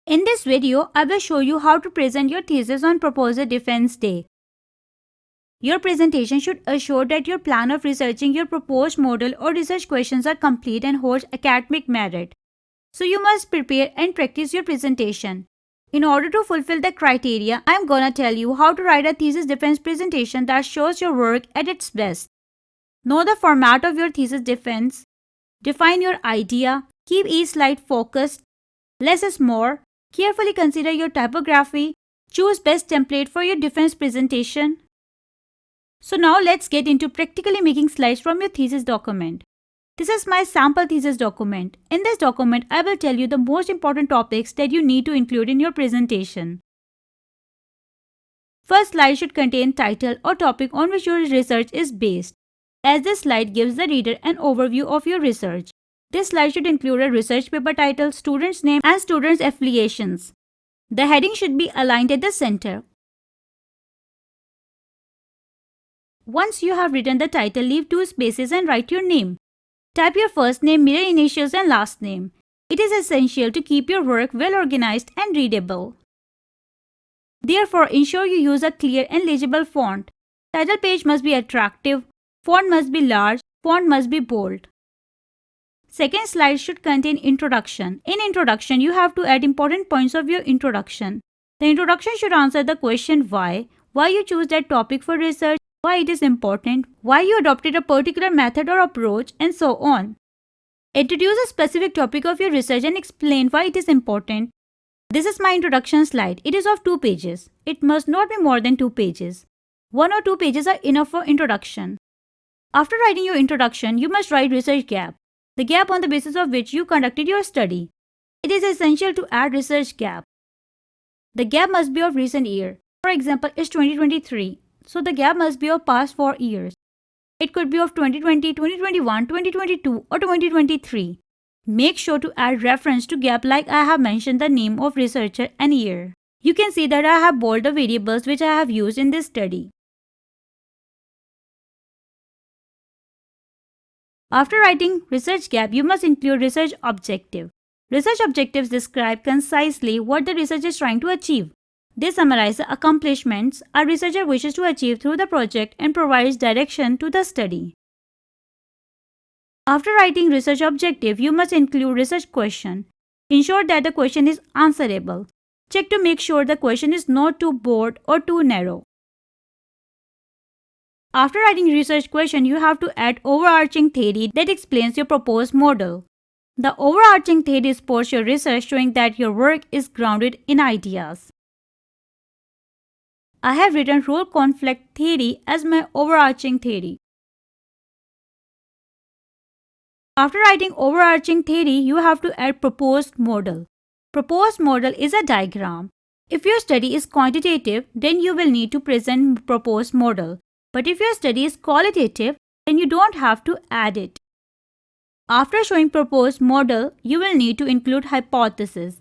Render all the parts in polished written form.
In this video, I will show you how to present your thesis on Proposer Defense Day. Your presentation should assure that your plan of researching your proposed model or research questions are complete and holds academic merit. So you must prepare and practice your presentation. In order to fulfill the criteria, I am gonna tell you how to write a thesis defense presentation that shows your work at its best. Know the format of your thesis defense. Define your idea. Keep each slide focused. Less is more. Carefully consider your typography. Choose best template for your defense presentation. So now let's get into practically making slides from your thesis document. This is my sample thesis document. In this document, I will tell you the most important topics that you need to include in your presentation. First slide should contain title or topic on which your research is based, as this slide gives the reader an overview of your research. This slide should include a research paper title, student's name, and student's affiliations. The heading should be aligned at the center. Once you have written the title, leave 2 spaces and write your name. Type your first name, middle initials, and last name. It is essential to keep your work well organized and readable. Therefore, ensure you use a clear and legible font. Title page must be attractive, font must be large, font must be bold. Second slide should contain introduction. In introduction, you have to add important points of your introduction. The introduction should answer the question why you choose that topic for research, why it is important, why you adopted a particular method or approach, and so on. Introduce a specific topic of your research and explain why it is important. This is my introduction slide. It is of 2 pages. It must not be more than 2 pages. 1 or 2 pages are enough for introduction. After writing your introduction, you must write research gap, the gap on the basis of which you conducted your study. It is essential to add research gap. The gap must be of recent year. For example, it's 2023, so the gap must be of past 4 years. It could be of 2020, 2021, 2022 or 2023. Make sure to add reference to gap like I have mentioned the name of researcher and year. You can see that I have bolded the variables which I have used in this study. After writing research gap, you must include research objective. Research objectives describe concisely what the research is trying to achieve. They summarize the accomplishments a researcher wishes to achieve through the project and provides direction to the study. After writing research objective, you must include research question. Ensure that the question is answerable. Check to make sure the question is not too broad or too narrow. After writing research question, you have to add overarching theory that explains your proposed model. The overarching theory supports your research, showing that your work is grounded in ideas. I have written role conflict theory as my overarching theory. After writing overarching theory, you have to add proposed model. Proposed model is a diagram. If your study is quantitative, then you will need to present proposed model. But if your study is qualitative, then you don't have to add it. After showing proposed model, you will need to include hypothesis.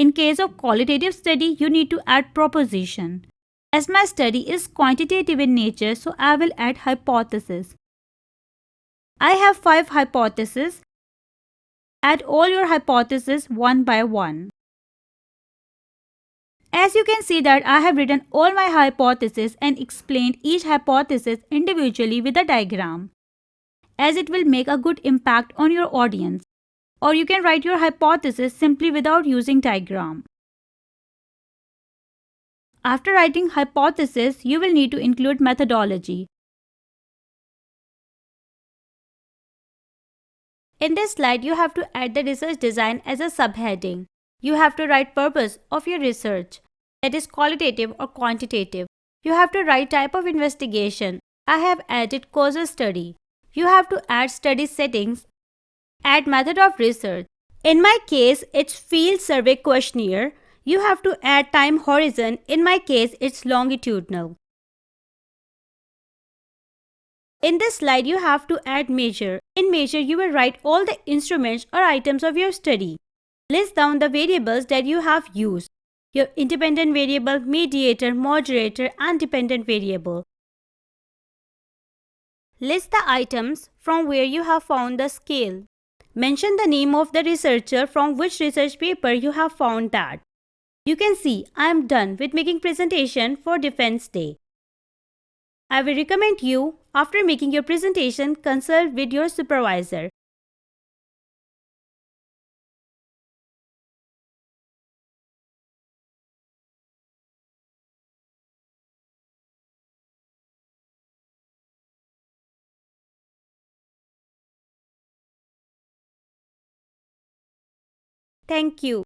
In case of qualitative study, you need to add proposition. As my study is quantitative in nature, so I will add hypothesis. I have 5 hypotheses. Add all your hypotheses one by one. As you can see that I have written all my hypotheses and explained each hypothesis individually with a diagram, as it will make a good impact on your audience. Or you can write your hypothesis simply without using diagram. After writing hypothesis, you will need to include methodology. In this slide, you have to add the research design as a subheading. You have to write purpose of your research, that is qualitative or quantitative. You have to write type of investigation. I have added causal study. You have to add study settings. Add method of research. In my case, it's field survey questionnaire. You have to add time horizon. In my case, it's longitudinal. In this slide, you have to add measure. In measure, you will write all the instruments or items of your study. List down the variables that you have used. Your independent variable, mediator, moderator, and dependent variable. List the items from where you have found the scale. Mention the name of the researcher from which research paper you have found that. You can see I am done with making presentation for Defense Day. I will recommend you, after making your presentation, consult with your supervisor. Thank you.